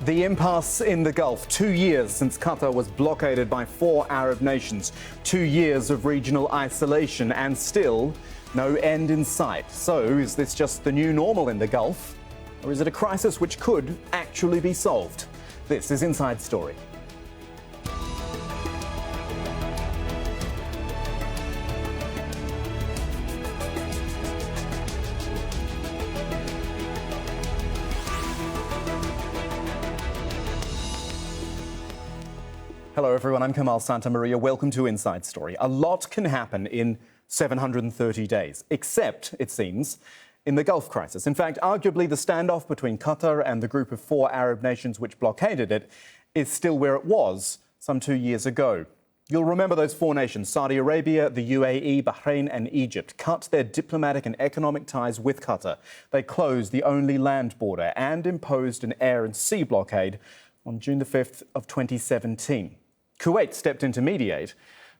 The impasse in the Gulf. 2 years since Qatar was blockaded by 4 Arab nations. 2 years of regional isolation and still no end in sight. So is this just the new normal in the Gulf? Or is it a crisis which could actually be solved? This is Inside Story. Hello everyone, I'm Kamahl Santamaria. Welcome to Inside Story. A lot can happen in 730 days, except, it seems, in the Gulf crisis. In fact, arguably the standoff between Qatar and the group of 4 Arab nations which blockaded it is still where it was some 2 years ago. You'll remember those 4 nations, Saudi Arabia, the UAE, Bahrain and Egypt, cut their diplomatic and economic ties with Qatar. They closed the only land border and imposed an air and sea blockade on June the 5th of 2017. Kuwait stepped in to mediate,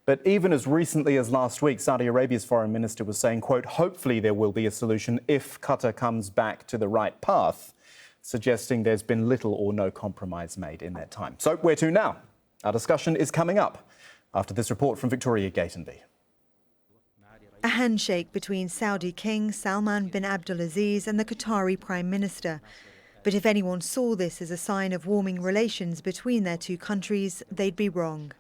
but even as recently as last week, Saudi Arabia's foreign minister was saying, quote, hopefully there will be a solution if Qatar comes back to the right path, suggesting there's been little or no compromise made in that time. So where to now? Our discussion is coming up after this report from Victoria Gatenby. A handshake between Saudi King Salman bin Abdulaziz and the Qatari Prime Minister. But if anyone saw this as a sign of warming relations between their two countries, they'd be wrong.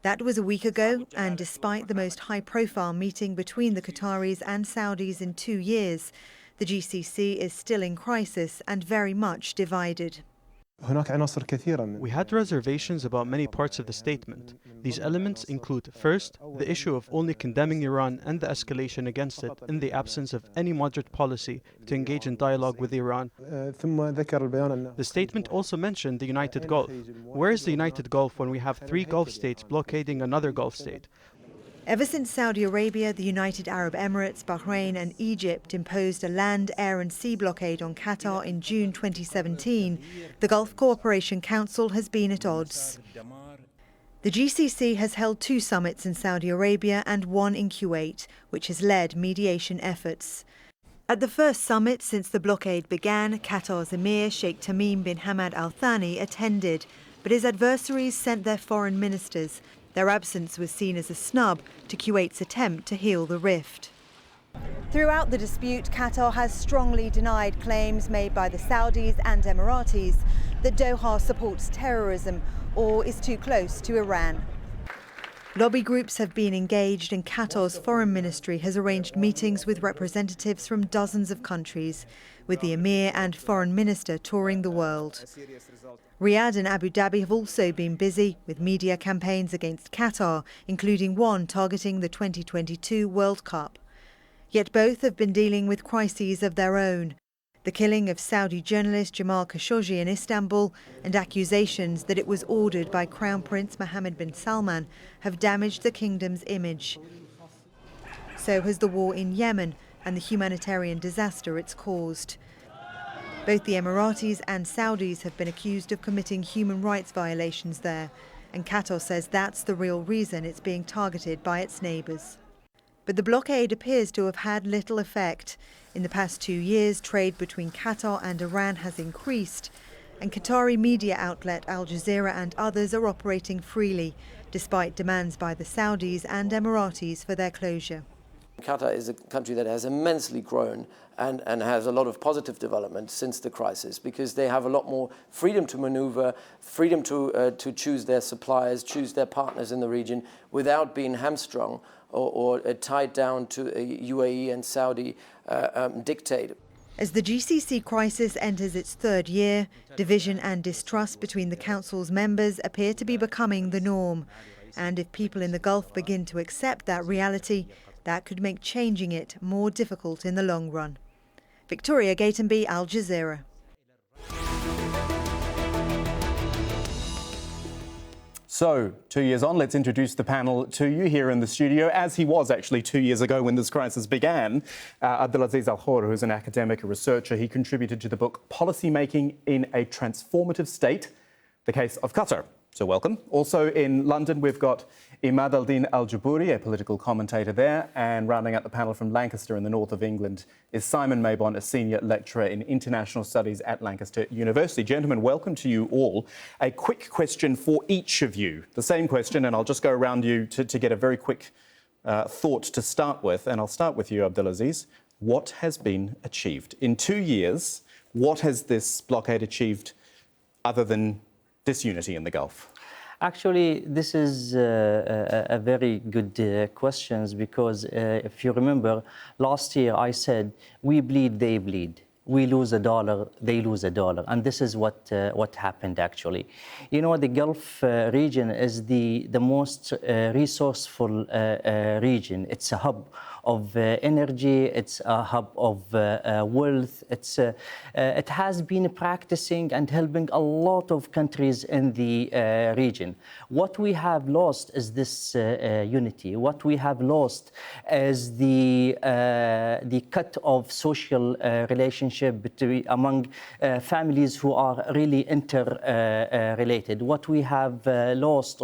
That was a week ago, and despite the most high-profile meeting between the Qataris and Saudis in 2 years, the GCC is still in crisis and very much divided. We had reservations about many parts of the statement. These elements include, first, the issue of only condemning Iran and the escalation against it in the absence of any moderate policy to engage in dialogue with Iran. The statement also mentioned the United Gulf. Where is the United Gulf when we have 3 Gulf states blockading another Gulf state? Ever since Saudi Arabia, the United Arab Emirates, Bahrain and Egypt imposed a land, air and sea blockade on Qatar in June 2017, the Gulf Cooperation Council has been at odds. The GCC has held 2 summits in Saudi Arabia and 1 in Kuwait, which has led mediation efforts. At the first summit since the blockade began, Qatar's Emir Sheikh Tamim bin Hamad Al Thani attended, but his adversaries sent their foreign ministers. Their absence was seen as a snub to Kuwait's attempt to heal the rift. Throughout the dispute, Qatar has strongly denied claims made by the Saudis and Emiratis that Doha supports terrorism or is too close to Iran. Lobby groups have been engaged and Qatar's foreign ministry has arranged meetings with representatives from dozens of countries, with the Emir and foreign minister touring the world. Riyadh and Abu Dhabi have also been busy with media campaigns against Qatar, including one targeting the 2022 World Cup. Yet both have been dealing with crises of their own. The killing of Saudi journalist Jamal Khashoggi in Istanbul and accusations that it was ordered by Crown Prince Mohammed bin Salman have damaged the kingdom's image. So has the war in Yemen and the humanitarian disaster it's caused. Both the Emiratis and Saudis have been accused of committing human rights violations there, and Qatar says that's the real reason it's being targeted by its neighbours. But the blockade appears to have had little effect. In the past 2 years, trade between Qatar and Iran has increased, and Qatari media outlet Al Jazeera and others are operating freely, despite demands by the Saudis and Emiratis for their closure. Qatar is a country that has immensely grown and has a lot of positive development since the crisis because they have a lot more freedom to maneuver, freedom to choose their suppliers, choose their partners in the region without being hamstrung or tied down to a UAE and Saudi dictate. As the GCC crisis enters its 3rd year, division and distrust between the Council's members appear to be becoming the norm. And if people in the Gulf begin to accept that reality, that could make changing it more difficult in the long run. Victoria Gatenby, Al Jazeera. So, 2 years on, let's introduce the panel to you here in the studio, as he was actually 2 years ago when this crisis began. Abdulaziz Al Horr, who's an academic, a researcher, he contributed to the book Policymaking in a Transformative State, the Case of Qatar. So welcome. Also in London, we've got Abdulaziz Al Horr, a political commentator there, and rounding out the panel from Lancaster in the north of England is Simon Mabon, a senior lecturer in international studies at Lancaster University. Gentlemen, welcome to you all. A quick question for each of you. The same question, and I'll just go around you to get a very quick thought to start with. And I'll start with you, Abdulaziz. What has been achieved? In 2 years, what has this blockade achieved other than disunity in the Gulf? Actually, this is a very good question because if you remember, last year I said, we bleed, they bleed. We lose $1, they lose $1. And this is what happened, actually. You know, the Gulf region is the most resourceful region. It's a hub of energy, it's a hub of wealth. It has been practicing and helping a lot of countries in the region. What we have lost is this unity. What we have lost is the cut of social relationship among families who are really interrelated. What we have lost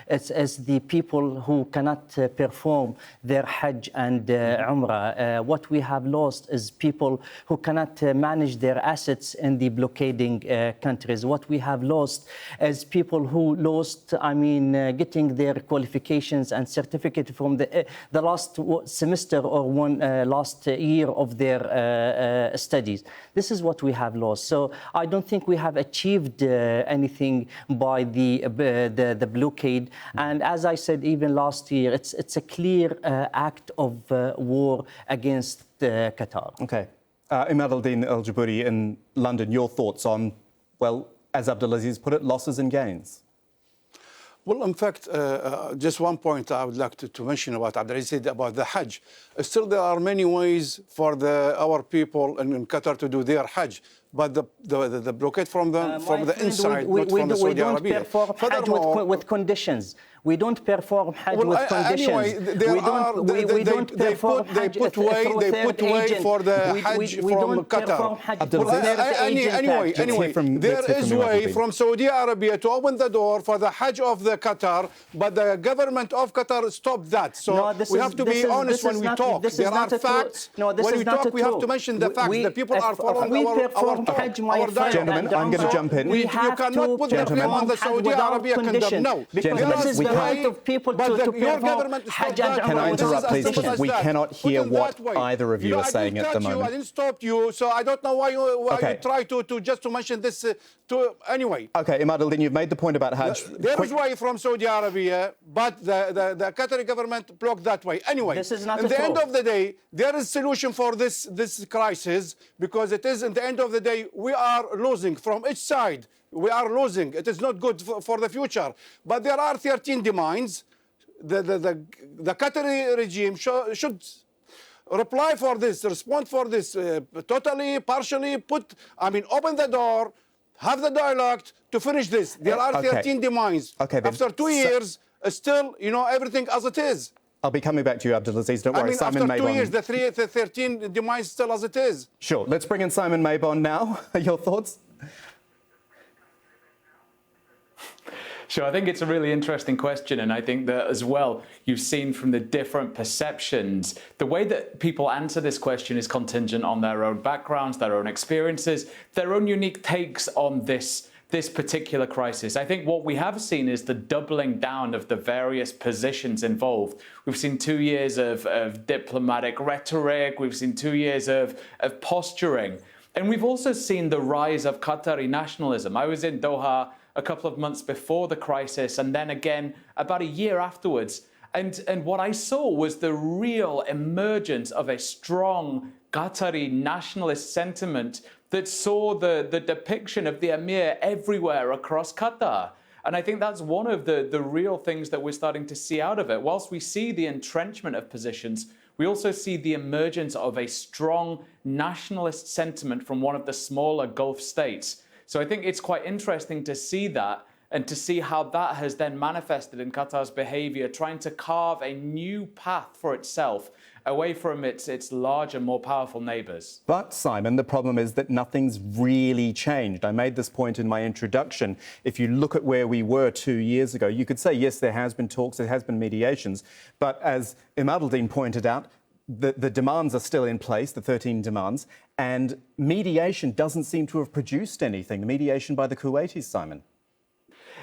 is the people who cannot perform their Hajj and Umrah. What we have lost is people who cannot manage their assets in the blockading countries. What we have lost is people who lost, getting their qualifications and certificate from the last semester or last year of their studies. This is what we have lost. So I don't think we have achieved anything by the blockade. And as I said, even last year, it's a clear act of war against Qatar. Okay. Abdulaziz Al Horr in London, your thoughts on, well, as Abdulaziz put it, losses and gains? Well, in fact, just one point I would like to mention about Abdulaziz said about the Hajj. Still, there are many ways for our people in Qatar to do their Hajj, but the blockade from the inside, not from the Saudi Arabia. We don't perform Hajj with conditions. We don't perform Hajj with conditions. Anyway, they put way for the Hajj from Qatar. Anyway, there is way from Saudi Arabia to open the door for the Hajj of the Qatar, but the government of Qatar stopped that. So we have to be honest when we talk. There are facts. When we talk, we have to mention the facts. The people are following our dialogue. Gentlemen, I'm going to jump in. You cannot put the blame on the Saudi Arabia condemn. No, gentlemen, right of people to perform Hajj and Umrah. Can I interrupt, please, because we cannot hear what either of you are saying at the moment. I didn't stop you, so I don't know why you try to just to mention this. Anyway. Okay, Abdulaziz, you've made the point about Hajj. There is way from Saudi Arabia, but the Qatari government blocked that way. Anyway, this is not at the end of the day, there is solution for this crisis, because it is, at the end of the day, we are losing from each side. We are losing. It is not good for the future. But there are 13 demands. The Qatari regime should reply for this, respond for this, totally, partially, open the door, have the dialogue to finish this. There are 13 demands. Okay, after 2 years, still, everything as it is. I'll be coming back to you, Abdulaziz. Don't worry. Simon after 2 Mabon. years, the 13 demands still as it is. Sure. Let's bring in Simon Mabon now. Your thoughts? Sure, I think it's a really interesting question, and I think that as well, you've seen from the different perceptions, the way that people answer this question is contingent on their own backgrounds, their own experiences, their own unique takes on this particular crisis. I think what we have seen is the doubling down of the various positions involved. We've seen 2 years of diplomatic rhetoric, we've seen 2 years of posturing, and we've also seen the rise of Qatari nationalism. I was in Doha a couple of months before the crisis, and then again about a year afterwards. And what I saw was the real emergence of a strong Qatari nationalist sentiment that saw the depiction of the Emir everywhere across Qatar. And I think that's one of the real things that we're starting to see out of it. Whilst we see the entrenchment of positions, we also see the emergence of a strong nationalist sentiment from one of the smaller Gulf states. So I think it's quite interesting to see that and to see how that has then manifested in Qatar's behavior, trying to carve a new path for itself away from its larger, more powerful neighbours. But, Simon, the problem is that nothing's really changed. I made this point in my introduction. If you look at where we were 2 years ago, you could say, yes, there has been talks, there has been mediations, but as Imad pointed out, the demands are still in place, the 13 demands, and mediation doesn't seem to have produced anything. The mediation by the Kuwaitis, Simon.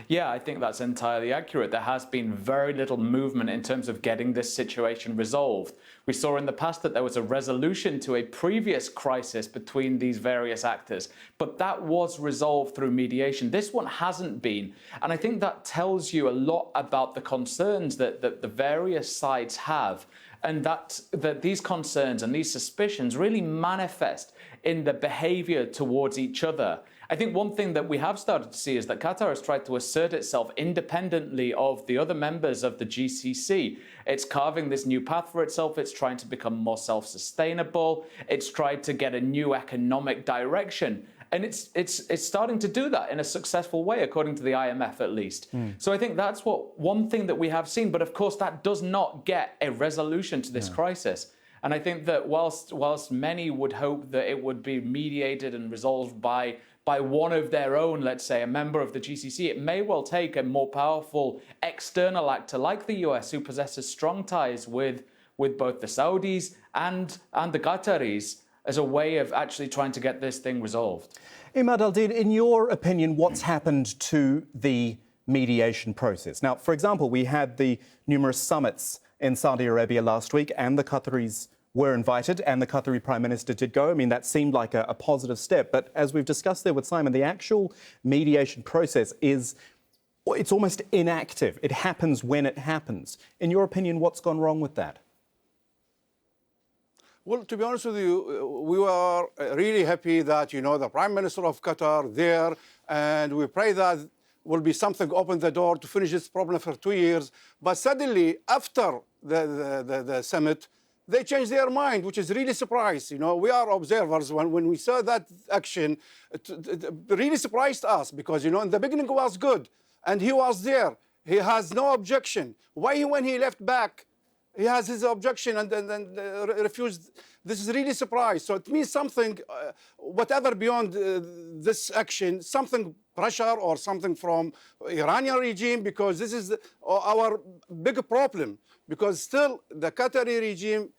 Yeah, I think that's entirely accurate. There has been very little movement in terms of getting this situation resolved. We saw in the past that there was a resolution to a previous crisis between these various actors, but that was resolved through mediation. This one hasn't been. And I think that tells you a lot about the concerns that the various sides have, and that these concerns and these suspicions really manifest in the behavior towards each other. I think one thing that we have started to see is that Qatar has tried to assert itself independently of the other members of the GCC. It's carving this new path for itself. It's trying to become more self-sustainable. It's tried to get a new economic direction. And it's starting to do that in a successful way, according to the IMF at least. So I think that's one thing that we have seen. But of course, that does not get a resolution to this crisis. And I think that whilst many would hope that it would be mediated and resolved by one of their own, let's say, a member of the GCC, it may well take a more powerful external actor like the US, who possesses strong ties with both the Saudis and the Qataris, as a way of actually trying to get this thing resolved. Imad Al-Din, in your opinion, what's happened to the mediation process? Now, for example, we had the numerous summits in Saudi Arabia last week, and the Qataris were invited, and the Qatari Prime Minister did go. I mean, that seemed like a positive step. But as we've discussed there with Simon, the actual mediation process it's almost inactive. It happens when it happens. In your opinion, what's gone wrong with that? Well, to be honest with you, we were really happy that, the Prime Minister of Qatar there, and we pray that will be something open the door to finish this problem for 2 years. But suddenly, after the summit, they changed their mind, which is really surprised. We are observers. When we saw that action, it really surprised us because, in the beginning it was good, and he was there. He has no objection. Why, when he left back, he has his objection and refused? This is really surprised. So it means something, whatever beyond this action, something pressure or something from Iranian regime, because this is our big problem. Because still the Qatari regime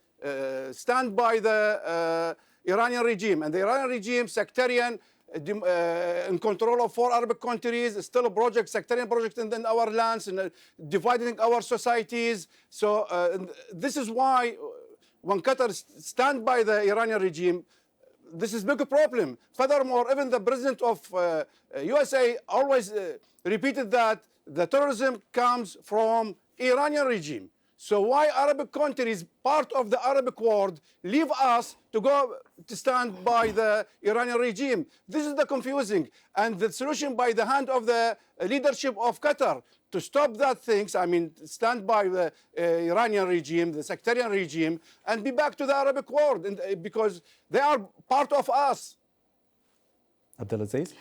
stand by the Iranian regime, and the Iranian regime, sectarian, in control of 4 Arabic countries, still a project, sectarian project in our lands, and dividing our societies. So this is why when Qatar stand by the Iranian regime, this is a big problem. Furthermore, even the president of USA always repeated that the terrorism comes from Iranian regime. So why Arabic countries, part of the Arabic world, leave us to go to stand by the Iranian regime? This is the confusing. And the solution by the hand of the leadership of Qatar to stop that things, stand by the Iranian regime, the sectarian regime, and be back to the Arabic world, because they are part of us. Abdulaziz?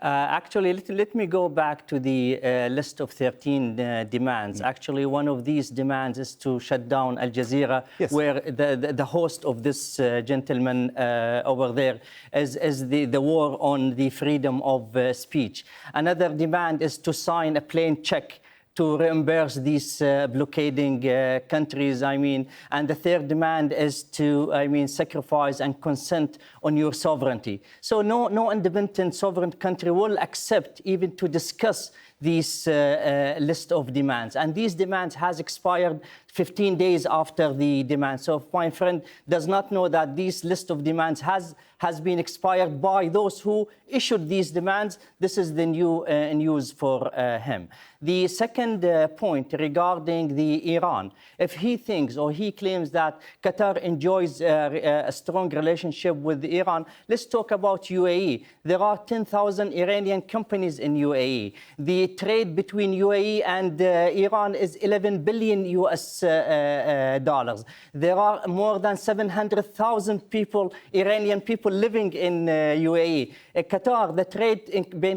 Actually, let me go back to the list of 13 demands. Actually, one of these demands is to shut down Al Jazeera, yes, where the host of this gentleman over there is the war on the freedom of speech. Another demand is to sign a plain check to reimburse these blockading countries, and the third demand is to, sacrifice and consent on your sovereignty. So no independent sovereign country will accept even to discuss this list of demands. And these demands has expired 15 days after the demand. So my friend does not know that this list of demands has been expired by those who issued these demands. This is the new news for him. The second point regarding the Iran, if he thinks or he claims that Qatar enjoys a strong relationship with Iran, let's talk about UAE. There are 10,000 Iranian companies in UAE. The trade between UAE and Iran is 11 billion US dollars. There are more than 700,000 people, Iranian people, living in UAE. Qatar, the trade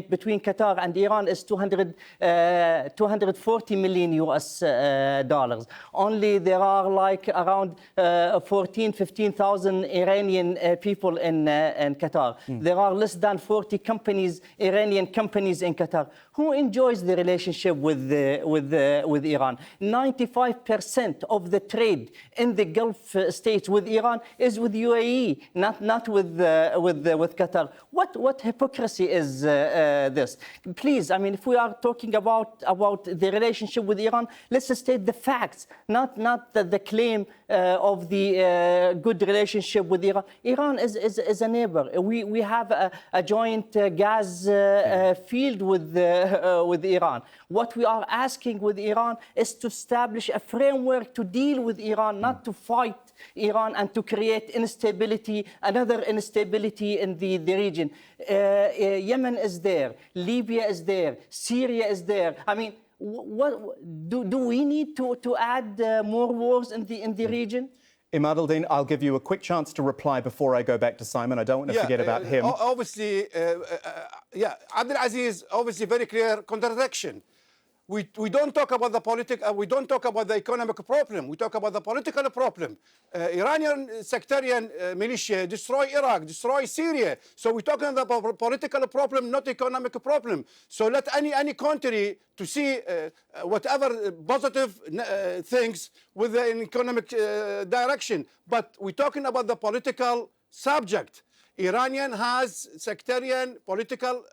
between Qatar and Iran is 240 million US dollars. Only there are like around 15,000 Iranian people in Qatar. There are less than 40 companies, Iranian companies in Qatar. Who enjoys the relationship with Iran? 95% of the trade in the Gulf states with Iran is with UAE, not with Qatar. What hypocrisy is this? Please, I mean, if we are talking about the relationship with Iran, let's state the facts, not the claim of the good relationship with Iran. Iran is a neighbor. We have a joint gas field with Iran. What we are asking with Iran is to establish a framework to deal with Iran, not to fight Iran and to create instability, another instability in the region. Yemen is there, Libya is there, Syria is there. I mean, what do we need to add more wars in the region? Imad al-Din, I'll give you a quick chance to reply before I go back to Simon. I don't want to forget about him. Obviously, Abdulaziz, obviously very clear contradiction. We don't talk about the politics, we don't talk about the economic problem, we talk about the political problem. Iranian sectarian militia destroy Iraq, destroy Syria. So we're talking about political problem, not economic problem. So let any country to see whatever positive things with the economic direction. But we're talking about the political subject. Iranian has sectarian political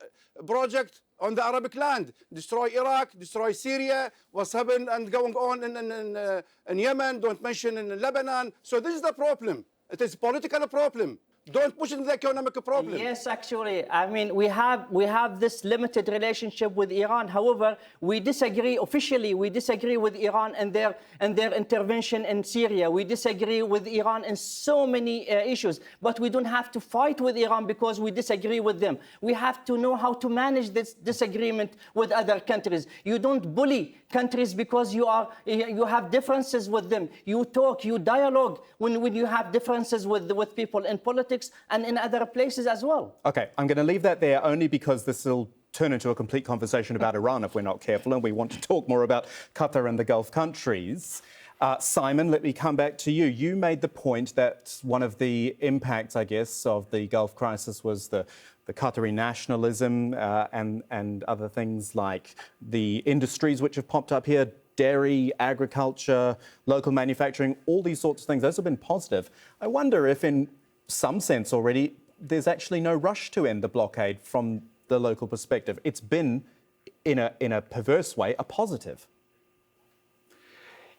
project on the Arabic land, destroy Iraq, destroy Syria, what's happened and going on in Yemen, don't mention in Lebanon. So this is the problem. It is a political problem. Don't push into the economic problem. Yes, actually, I mean, we have this limited relationship with Iran. However, we disagree officially. We disagree with Iran and their intervention in Syria. We disagree with Iran in so many issues. But we don't have to fight with Iran because we disagree with them. We have to know how to manage this disagreement with other countries. You don't bully countries because you have differences with them. You talk, you dialogue when you have differences with people in politics and in other places as well. Okay, I'm going to leave that there only because this will turn into a complete conversation about Iran if we're not careful, and we want to talk more about Qatar and the Gulf countries. Simon, let me come back to you. You made the point that one of the impacts, I guess, of the Gulf crisis was the Qatari nationalism and other things like the industries which have popped up here, dairy, agriculture, local manufacturing, all these sorts of things. Those have been positive. I wonder if in some sense already there's actually no rush to end the blockade from the local perspective. It's been, in a perverse way, a positive.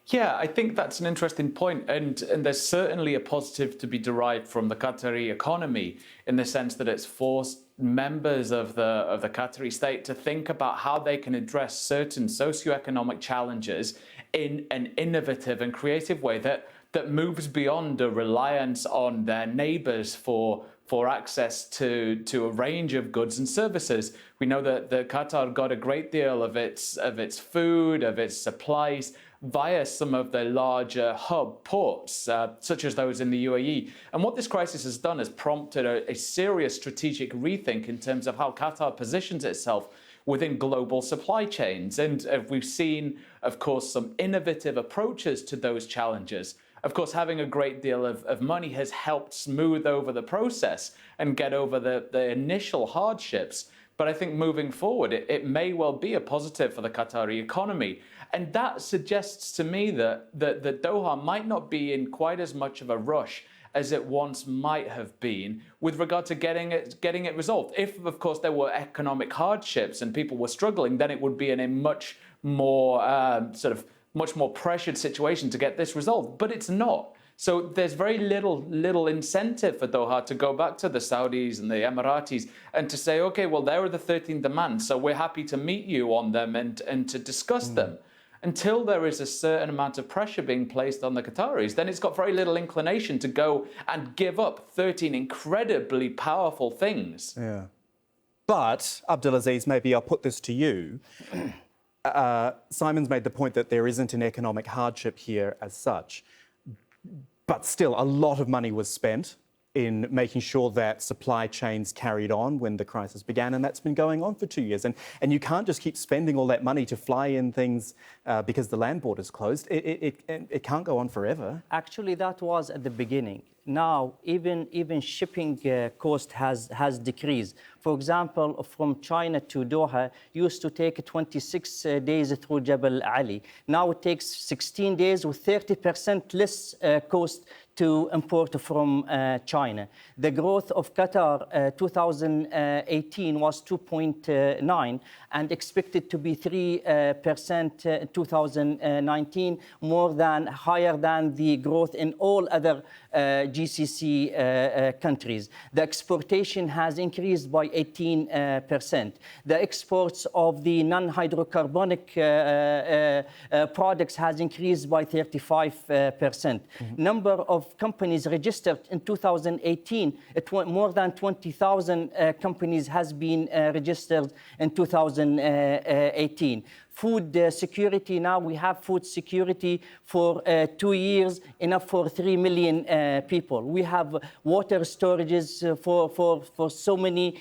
Yeah, I think that's an interesting point, and there's certainly a positive to be derived from the Qatari economy in the sense that it's forced members of the Qatari state to think about how they can address certain socioeconomic challenges in an innovative and creative way that moves beyond a reliance on their neighbors for access to a range of goods and services. We know that Qatar got a great deal of its food, of its supplies, via some of the larger hub ports, such as those in the UAE. And what this crisis has done is prompted a serious strategic rethink in terms of how Qatar positions itself within global supply chains. And we've seen, of course, some innovative approaches to those challenges. Of course, having a great deal of money has helped smooth over the process and get over the initial hardships. But I think moving forward, it may well be a positive for the Qatari economy. And that suggests to me that Doha might not be in quite as much of a rush as it once might have been with regard to getting it resolved. If, of course, there were economic hardships and people were struggling, then it would be in a much more much more pressured situation to get this resolved, but it's not. So there's very little incentive for Doha to go back to the Saudis and the Emiratis and to say, okay, well, there are the 13 demands, so we're happy to meet you on them and to discuss them. Until there is a certain amount of pressure being placed on the Qataris, then it's got very little inclination to go and give up 13 incredibly powerful things. Yeah. But, Abdulaziz, maybe I'll put this to you. Simon's made the point that there isn't an economic hardship here as such, but still a lot of money was spent in making sure that supply chains carried on when the crisis began, and that's been going on for 2 years. And you can't just keep spending all that money to fly in things because the land border's closed. It can't go on forever. Actually, that was at the beginning. Now, even shipping cost has decreased. For example, from China to Doha used to take 26 days through Jebel Ali. Now it takes 16 days with 30% less cost to import from China. The growth of Qatar 2018 was 2.9 and expected to be 3% in 2019, higher than the growth in all other GCC countries. The exportation has increased by 18%. The exports of the non-hydrocarbonic products has increased by 35%. Number of companies registered in 2018, more than 20,000 companies has been registered in 2018. Food security, now we have food security for 2 years, enough for 3 million people. We have water storages for so many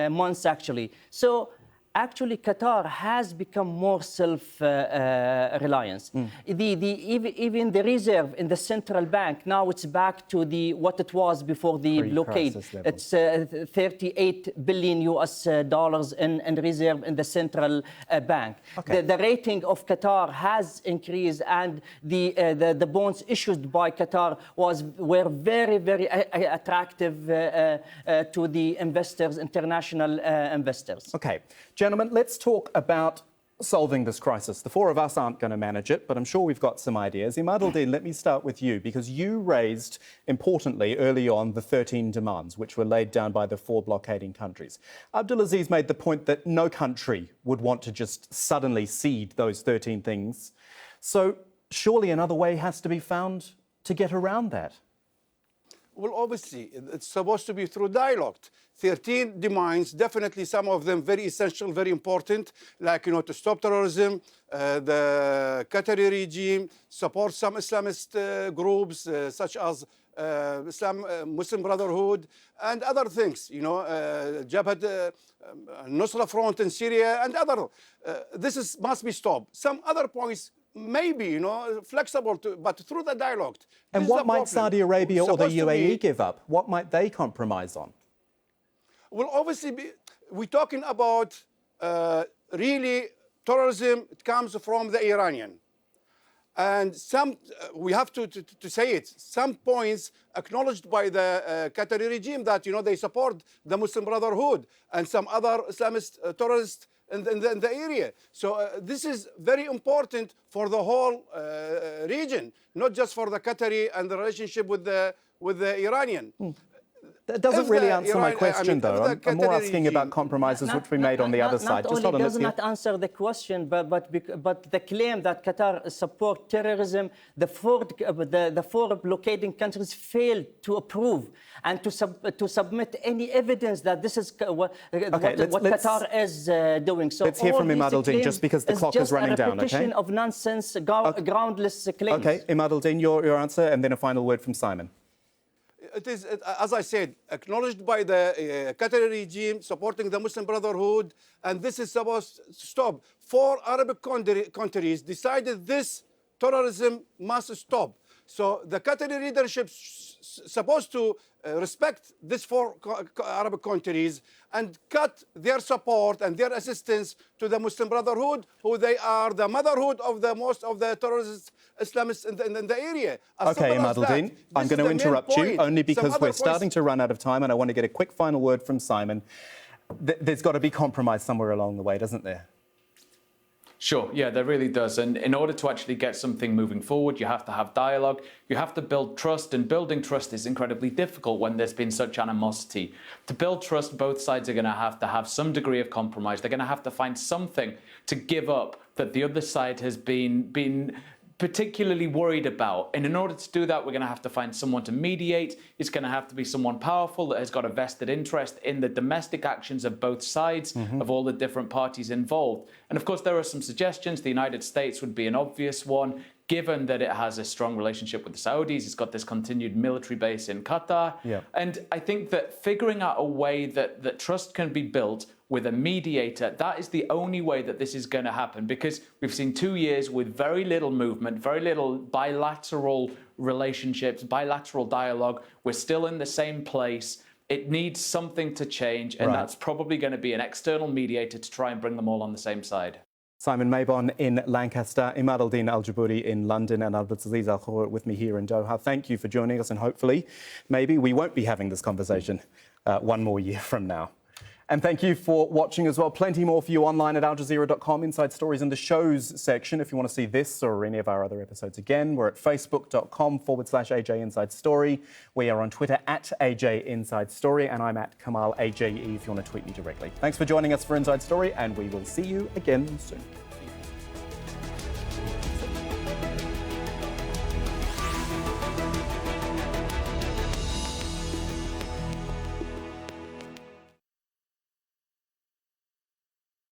months, actually. So actually, Qatar has become more self-reliant. Even the reserve in the central bank, now it's back to what it was before the blockade. It's 38 billion US dollars in reserve in the central bank. Okay. The rating of Qatar has increased, and the bonds issued by Qatar were very, very attractive to the investors, international investors. Okay. Gentlemen, let's talk about solving this crisis. The four of us aren't going to manage it, but I'm sure we've got some ideas. Imad Al-Din, let me start with you, because you raised, importantly, early on, the 13 demands, which were laid down by the 4 blockading countries. Abdulaziz made the point that no country would want to just suddenly cede those 13 things. So surely another way has to be found to get around that. Well, obviously, it's supposed to be through dialogue. 13 demands, definitely some of them very essential, very important, like, to stop terrorism, the Qatari regime, support some Islamist groups, such as Muslim Brotherhood, and other things, Jabhat Nusra Front in Syria, and other. This must be stopped. Some other points, maybe, flexible, but through the dialogue. And what might Saudi Arabia or the UAE give up? What might they compromise on? Well, obviously, we're talking about really terrorism. It comes from the Iranian. And we have to say it, some points acknowledged by the Qatari regime that, they support the Muslim Brotherhood and some other Islamist terrorists in the area. So this is very important for the whole region, not just for the Qatari and the relationship with the Iranian. That doesn't really answer my question, though. I'm more asking about compromises which we made on the other side. Not only does not answer the question, but the claim that Qatar support terrorism, the four blockading countries failed to approve and to submit any evidence that this is what Qatar is doing. So let's hear from Imad Al-Din, just because the clock is running down. Okay. Just a repetition of nonsense, groundless claims. Okay, Imad Al-Din, your answer, and then a final word from Simon. It is, as I said, acknowledged by the Qatari regime, supporting the Muslim Brotherhood, and this is supposed to stop. 4 Arabic countries decided this terrorism must stop. So the Qatari leadership supposed to respect these 4 Arab countries and cut their support and their assistance to the Muslim Brotherhood, who they are the motherhood of most of the terrorist Islamists in the area. Okay, Imad Al-Din, I'm going to interrupt you only because we're starting to run out of time, and I want to get a quick final word from Simon. There's got to be compromise somewhere along the way, doesn't there? Sure, yeah, there really does. And in order to actually get something moving forward, you have to have dialogue, you have to build trust, and building trust is incredibly difficult when there's been such animosity. To build trust, both sides are going to have some degree of compromise. They're going to have to find something to give up that the other side has been particularly worried about. And in order to do that, we're going to have to find someone to mediate. It's going to have to be someone powerful that has got a vested interest in the domestic actions of both sides, of all the different parties involved. And of course, there are some suggestions. The United States would be an obvious one. given that it has a strong relationship with the Saudis. It's got this continued military base in Qatar. Yeah. And I think that figuring out a way that trust can be built with a mediator, that is the only way that this is going to happen, because we've seen 2 years with very little movement, very little bilateral relationships, bilateral dialogue. We're still in the same place. It needs something to change, and that's probably going to be an external mediator to try and bring them all on the same side. Simon Mabon in Lancaster, Imad al-Din al-Jabouri in London, and Abdulaziz Al Horr with me here in Doha. Thank you for joining us, and hopefully, maybe we won't be having this conversation one more year from now. And thank you for watching as well. Plenty more for you online at aljazeera.com, inside stories in the shows section. If you want to see this or any of our other episodes again, we're at facebook.com/AJ Inside Story. We are on Twitter at AJ Inside Story, and I'm at Kamahl AJE if you want to tweet me directly. Thanks for joining us for Inside Story, and we will see you again soon.